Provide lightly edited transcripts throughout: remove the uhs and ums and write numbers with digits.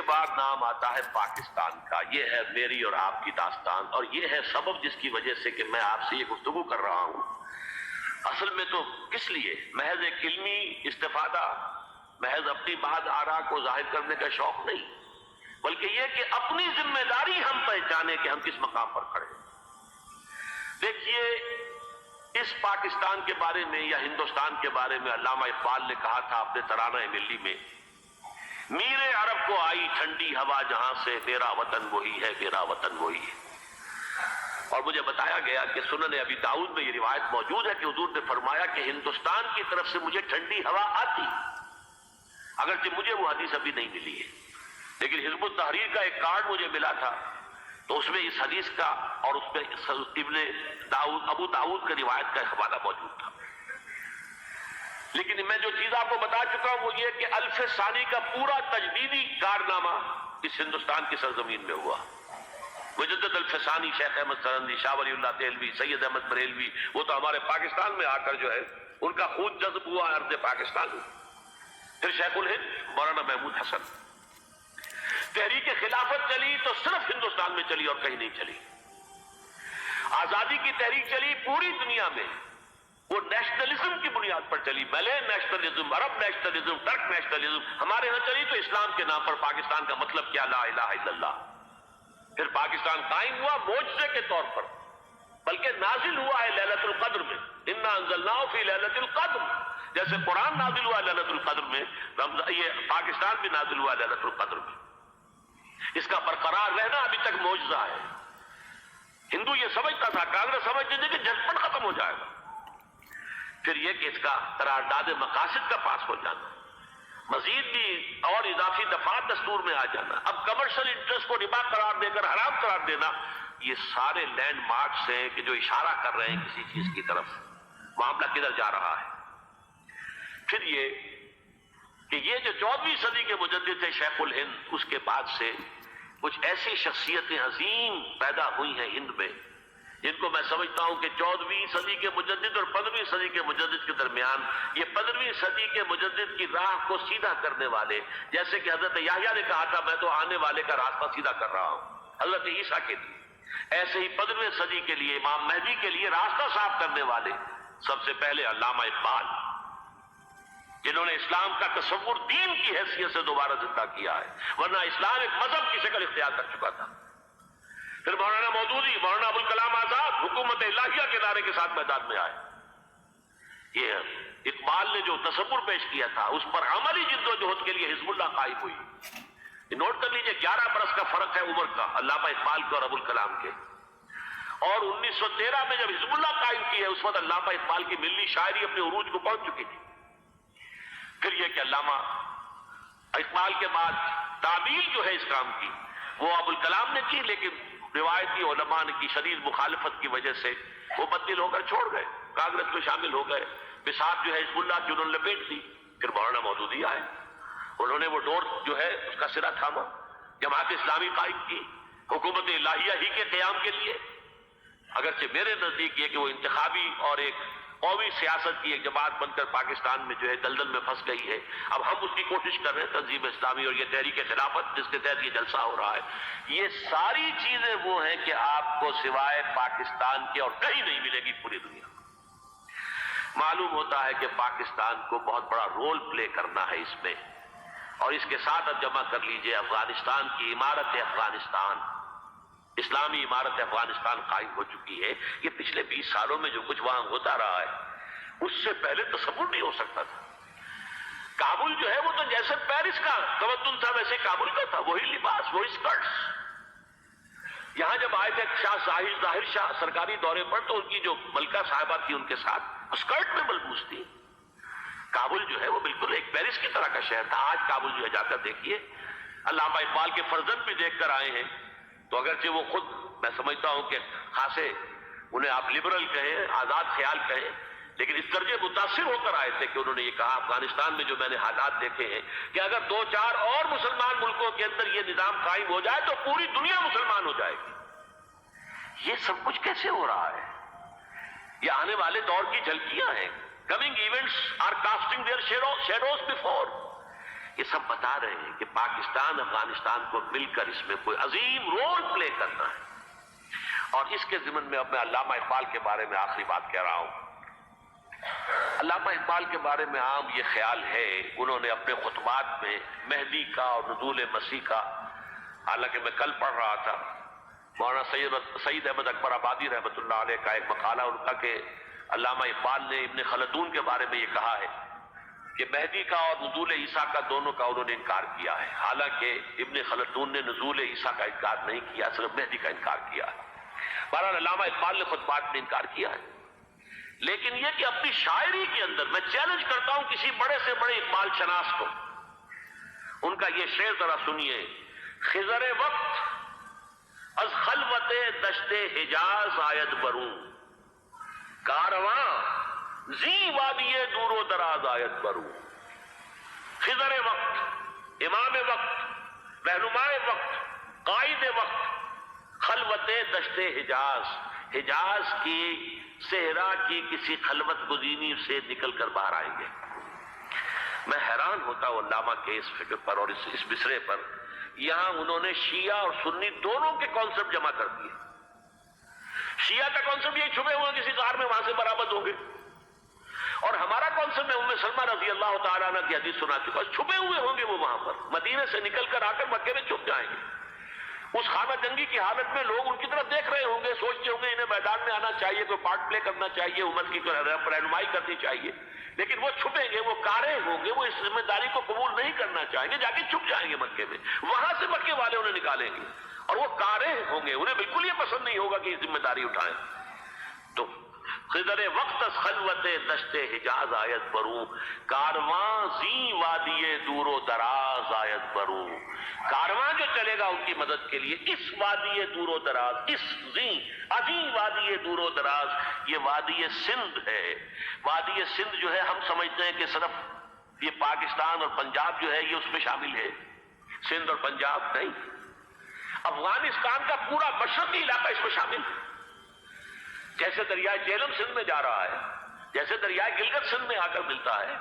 کے بعد نام آتا ہے پاکستان کا. یہ ہے میری اور آپ کی داستان، اور یہ ہے سبب جس کی وجہ سے کہ میں آپ سے یہ گفتگو کر رہا ہوں. اصل میں تو کس لیے؟ محض ایک علمی استفادہ، محض اپنی بات آرا کو ظاہر کرنے کا شوق نہیں، بلکہ یہ کہ اپنی ذمہ داری ہم پہچانے کہ ہم کس مقام پر کھڑے ہیں. دیکھیے، اس پاکستان کے بارے میں یا ہندوستان کے بارے میں علامہ اقبال نے کہا تھا اپنے ترانہ ملی میں، میر عرب کو آئی ٹھنڈی ہوا جہاں سے، میرا وطن وہی ہے، میرا وطن وہی ہے. اور مجھے بتایا گیا کہ سنن ابی داؤد میں یہ روایت موجود ہے کہ حضور نے فرمایا کہ ہندوستان کی طرف سے مجھے ٹھنڈی ہوا آتی، اگرچہ مجھے وہ حدیث ابھی نہیں ملی ہے، لیکن حزب التحریر کا ایک کارڈ مجھے ملا تھا، تو اس میں اس حدیث کا اور اس میں ابن داؤد ابو داؤد کی روایت کا حوالہ موجود تھا. لیکن میں جو چیز آپ کو بتا چکا ہوں وہ یہ کہ الف ثانی کا پورا تجدیدی کارنامہ اس ہندوستان کی سرزمین میں ہوا. مجدد الف ثانی شیخ احمد سرندی، شاہ ولی اللہ دہلوی، سید احمد بریلوی، وہ تو ہمارے پاکستان میں آ کر جو ہے ان کا خون جذب ہوا ارض پاکستان میں. پھر شیخ الہند مولانا محمود حسن. تحریک خلافت چلی تو صرف ہندوستان میں چلی اور کہیں نہیں چلی. آزادی کی تحریک چلی پوری دنیا میں، وہ نیشنلزم کی بنیاد پر چلی، ملے نیشنلزم، عرب نیشنلزم، ٹرک نیشنلزم. ہمارے یہاں چلی تو اسلام کے نام پر پاکستان کا مطلب کیا؟ لا الہ الا اللہ. پھر پاکستان قائم ہوا معجزے کے طور پر، بلکہ نازل ہوا ہے لیلۃ القدر میں. انا انزلناہ فی لیلۃ القدر، جیسے قرآن نازل ہوا لیلۃ القدر میں، یہ پاکستان بھی نازل ہوا لیلۃ القدر میں. اس کا برقرار رہنا ابھی تک معجزہ ہے. ہندو یہ سمجھتا تھا، کانگریس سمجھتی تھی کہ جھٹپٹ ختم ہو جائے گا. پھر یہ کہ اس کا قرارداد مقاصد کا پاس ہو جانا، مزید بھی اور اضافی دفعات دستور میں آ جانا، اب کمرشل انٹرسٹ کو ربا قرار دے کر حرام قرار دینا، یہ سارے لینڈ مارکس ہیں کہ جو اشارہ کر رہے ہیں کسی چیز کی طرف. معاملہ کدھر جا رہا ہے؟ پھر یہ کہ یہ جو 14ویں صدی کے مجدد تھے شیخ الہند، اس کے بعد سے کچھ ایسی شخصیتیں عظیم پیدا ہوئی ہیں ہند میں، جن کو میں سمجھتا ہوں کہ 14ویں صدی کے مجدد اور 15ویں صدی کے مجدد کے درمیان یہ 15ویں صدی کے مجدد کی راہ کو سیدھا کرنے والے، جیسے کہ حضرت یحییٰ نے کہا تھا میں تو آنے والے کا راستہ سیدھا کر رہا ہوں حضرت عیسیٰ کے لیے، ایسے ہی 15ویں صدی کے لیے امام مہدی کے لیے راستہ صاف کرنے والے سب سے پہلے علامہ اقبال، جنہوں نے اسلام کا تصور دین کی حیثیت سے دوبارہ زندہ کیا ہے، ورنہ اسلام ایک مذہب کی شکل اختیار کر چکا تھا. پھر مولانا مودودی، مولانا ابوالکلام آزاد حکومت الہیہ کے نعرے کے ساتھ میدان میں آئے. یہ اقبال نے جو تصور پیش کیا تھا اس پر عملی جدوجہد کے لیے حزب اللہ قائم ہوئی. نوٹ کر لیجئے 11 برس کا فرق ہے عمر کا علامہ اقبال کے اور ابوالکلام کے. اور 1913 میں جب حزب اللہ قائم کی ہے اس وقت علامہ اقبال کی ملی شاعری اپنے عروج کو پہنچ چکی تھی. پھر یہ کہ علامہ اقبال کے بعد تعمیل جو ہے اس کام کی وہ ابوالکلام نے کی، لیکن روایتی علماء کی شدید مخالفت کی وجہ سے وہ بدل ہو کر چھوڑ گئے، کانگریس میں شامل ہو گئے. بساط جو ہے حزب اللہ کی انہوں نے لپیٹ دی. پھر مولانا مودودی آئے، انہوں نے وہ ڈور جو ہے اس کا سرا تھاما، جماعت اسلامی قائم کی حکومت الہیہ ہی کے قیام کے لیے. اگرچہ میرے نزدیک یہ کہ وہ انتخابی اور ایک قومی سیاست کی ایک جماعت بن کر پاکستان میں جو ہے دلدل میں پھنس گئی ہے. اب ہم اس کی کوشش کر رہے ہیں تنظیم اسلامی اور یہ تحریک خلافت جس کے تحت یہ جلسہ ہو رہا ہے. یہ ساری چیزیں وہ ہیں کہ آپ کو سوائے پاکستان کے اور کہیں نہیں ملے گی پوری دنیا. معلوم ہوتا ہے کہ پاکستان کو بہت بڑا رول پلے کرنا ہے اس میں. اور اس کے ساتھ اب جمع کر لیجئے افغانستان کی عمارت افغانستان، اسلامی عمارت افغانستان قائم ہو چکی ہے. یہ پچھلے 20 سالوں میں جو کچھ وہاں ہوتا رہا ہے اس سے پہلے تصور نہیں ہو سکتا تھا. کابل جو ہے وہ تو جیسے پیرس کا تمدن تھا ویسے کابل کا تھا، وہی لباس، وہی سکرٹس. یہاں جب آئے تھے شاہ ظاہر شاہ سرکاری دورے پر تو ان کی جو ملکہ صاحبہ تھی ان کے ساتھ اسکرٹ میں ملبوس تھی. کابل جو ہے وہ بالکل ایک پیرس کی طرح کا شہر تھا. آج کابل جو ہے جا کر دیکھیے، علامہ اقبال کے فرزند بھی دیکھ کر آئے ہیں تو اگرچہ وہ خود میں سمجھتا ہوں کہ خاصے انہیں آپ لبرل کہیں، آزاد خیال کہیں، لیکن اس درجے متاثر ہو کر آئے تھے کہ انہوں نے یہ کہا افغانستان میں جو میں نے حالات دیکھے ہیں کہ اگر 2-4 اور مسلمان ملکوں کے اندر یہ نظام قائم ہو جائے تو پوری دنیا مسلمان ہو جائے گی. یہ سب کچھ کیسے ہو رہا ہے؟ یہ آنے والے دور کی جھلکیاں ہیں. Coming events are casting their shadows before. یہ سب بتا رہے ہیں کہ پاکستان افغانستان کو مل کر اس میں کوئی عظیم رول پلے کرنا ہے. اور اس کے ضمن میں اب میں علامہ اقبال کے بارے میں آخری بات کہہ رہا ہوں. علامہ اقبال کے بارے میں عام یہ خیال ہے، انہوں نے اپنے خطبات میں مہدی کا اور نزول مسیح کا، حالانکہ میں کل پڑھ رہا تھا مولانا سید احمد اکبر آبادی رحمۃ اللہ علیہ کا ایک مقالہ ان کا کہ علامہ اقبال نے ابن خلدون کے بارے میں یہ کہا ہے کہ مہدی کا اور نزول عیسیٰ کا دونوں کا انہوں نے انکار کیا ہے، حالانکہ ابن خلدون نے نزول عیسیٰ کا انکار نہیں کیا، صرف مہدی کا انکار کیا ہے. بہرحال علامہ اقبال نے خطبات میں انکار کیا ہے. لیکن یہ کہ اپنی شاعری کے اندر میں چیلنج کرتا ہوں کسی بڑے سے بڑے اقبال شناس کو، ان کا یہ شعر ذرا سنیے. خضر وقت از خلوت دشت حجاز آید بروں، کارواں زی وادی دور و دراز آید بروں. خضر وقت، امام وقت، رہنمائے وقت، قائد وقت، خلوت دشت حجاز، حجاز کی صحرا کی کسی خلوت گزینی سے نکل کر باہر آئیں گے. میں حیران ہوتا ہوں علامہ کے اس فکر پر اور اس مصرے پر. یہاں انہوں نے شیعہ اور سنی دونوں کے کانسیپٹ جمع کر دیے. شیعہ کا کانسیپٹ یہ چھپے ہوئے کسی غار میں وہاں سے برآمد ہوں گے، اور ہمارا کانسیپٹ میں ام سلمہ رضی اللہ تعالیٰ عنہ کی حدیث سنا چکا، چھپے ہوئے ہوں گے وہ وہاں پر، مدینے سے نکل کر آ کر مکے میں چھپ جائیں گے. اس خانہ جنگی کی حالت میں لوگ ان کی طرف دیکھ رہے ہوں گے، سوچتے ہوں گے انہیں میدان میں آنا چاہیے، کوئی پارٹ پلے کرنا چاہیے، امت کی رہنمائی کرنی چاہیے. لیکن وہ چھپیں گے، وہ کارے ہوں گے، وہ اس ذمہ داری کو قبول نہیں کرنا چاہیں گے، جا کے چھپ جائیں گے مکے میں. وہاں سے مکے والے انہیں نکالیں گے، اور وہ کارے ہوں گے، انہیں بالکل یہ پسند نہیں ہوگا کہ یہ ذمہ داری اٹھائیں. تو خضر وقت از خلوت دشت حجاز آیت بروں، کارواں زی وادی دور و دراز آیت بروں. کارواں جو چلے گا ان کی مدد کے لیے اس وادی دور و دراز، اس زی عظیم وادی دور و دراز، یہ وادی سندھ ہے. وادی سندھ جو ہے ہم سمجھتے ہیں کہ صرف یہ پاکستان اور پنجاب جو ہے یہ اس میں شامل ہے، سندھ اور پنجاب نہیں، افغانستان کا پورا مشرقی علاقہ اس میں شامل ہے. جیسے دریائے جہلم سندھ میں جا رہا ہے، جیسے دریائے گلگت سندھ میں آ کر ملتا ہے،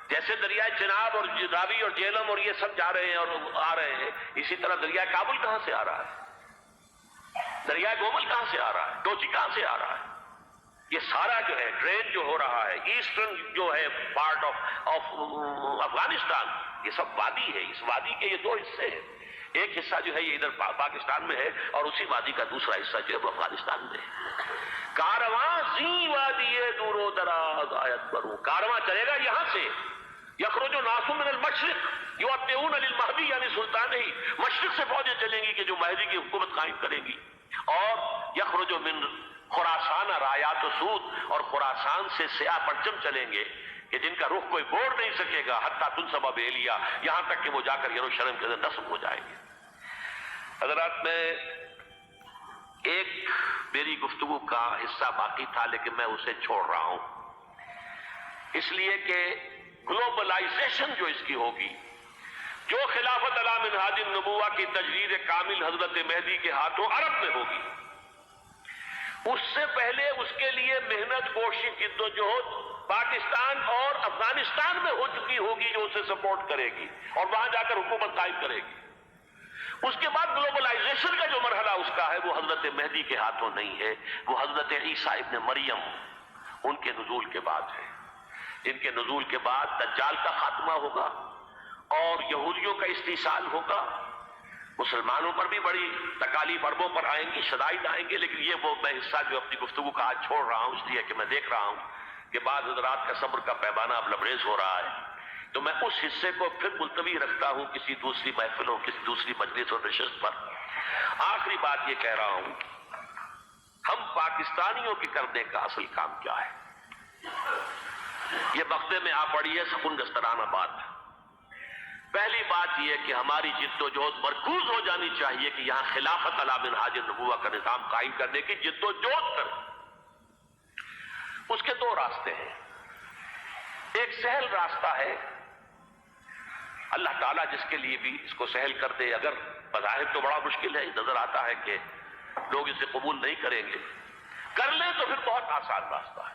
جیسے دریائے چناب اور راوی اور جہلم اور یہ سب جا رہے ہیں اور آ رہے ہیں، اسی طرح دریائے کابل کہاں سے آ رہا ہے، دریائے گومل کہاں سے آ رہا ہے، ٹوچی کہاں سے آ رہا ہے. یہ سارا جو ہے ڈرین جو ہو رہا ہے، ایسٹرن جو ہے پارٹ آف افغانستان، یہ سب وادی ہے. اس وادی کے یہ دو حصے ہیں، ایک حصہ جو ہے یہ ادھر پاکستان میں ہے، اور اسی وادی کا دوسرا حصہ جو ہے وہ افغانستان میں ہے. کارواں زی وادی دور و دراز آیت بروں، کارواں چلے گا یہاں سے. یخرج ناس من المشرق یوطئون للمہدی، یعنی سلطان ہی مشرق سے فوجیں چلیں گی کہ جو مہدی کی حکومت قائم کریں گی. اور یخرج من خراسان رایات و سود، اور خراسان سے سیاہ پرچم چلیں گے کہ جن کا رخ کوئی موڑ نہیں سکے گا، حتیٰ تنصب بیلیا، یہاں تک کہ وہ جا کر یروشلم کے اندر نصب ہو جائیں گے. حضرات، میں ایک میری گفتگو کا حصہ باقی تھا لیکن میں اسے چھوڑ رہا ہوں، اس لیے کہ گلوبلائزیشن جو اس کی ہوگی، جو خلافت علی منہاج النبوہ کی تجدید کامل حضرت مہدی کے ہاتھوں عرب میں ہوگی، اس سے پہلے اس کے لیے محنت، کوشش، جد و جہد پاکستان اور افغانستان میں ہو چکی ہوگی جو اسے سپورٹ کرے گی اور وہاں جا کر حکومت قائم کرے گی. اس کے بعد گلوبلائزیشن کا جو مرحلہ اس کا ہے وہ حضرت مہدی کے ہاتھوں نہیں ہے، وہ حضرت عیسیٰ ابن مریم ان کے نزول کے بعد ہے. ان کے نزول کے بعد دجال کا خاتمہ ہوگا اور یہودیوں کا استحصال ہوگا. مسلمانوں پر بھی بڑی تکالیف عربوں پر آئیں گی، شدائد آئیں گے. لیکن یہ وہ میں حصہ جو اپنی گفتگو کا آج چھوڑ رہا ہوں اس لیے کہ میں دیکھ رہا ہوں کہ بعض حضرات کا صبر کا پیمانہ اب لبریز ہو رہا ہے، تو میں اس حصے کو پھر ملتوی رکھتا ہوں کسی دوسری محفل اور کسی دوسری مجلس اور نشست پر. آخری بات یہ کہہ رہا ہوں، ہم پاکستانیوں کے کرنے کا اصل کام کیا ہے؟ یہ مقدمے میں آ پڑی ہے سکون گسترانہ بات. پہلی بات یہ کہ ہماری جد و جہد مرکوز ہو جانی چاہیے کہ یہاں خلافت علی منہاج النبوہ کا نظام قائم کرنے کی جد و جہد کریں. اس کے دو راستے ہیں. ایک سہل راستہ ہے، اللہ تعالیٰ جس کے لیے بھی اس کو سہل کر دے. اگر بظاہر تو بڑا مشکل ہے، نظر آتا ہے کہ لوگ اسے قبول نہیں کریں گے، کر لیں تو پھر بہت آسان راستہ ہے.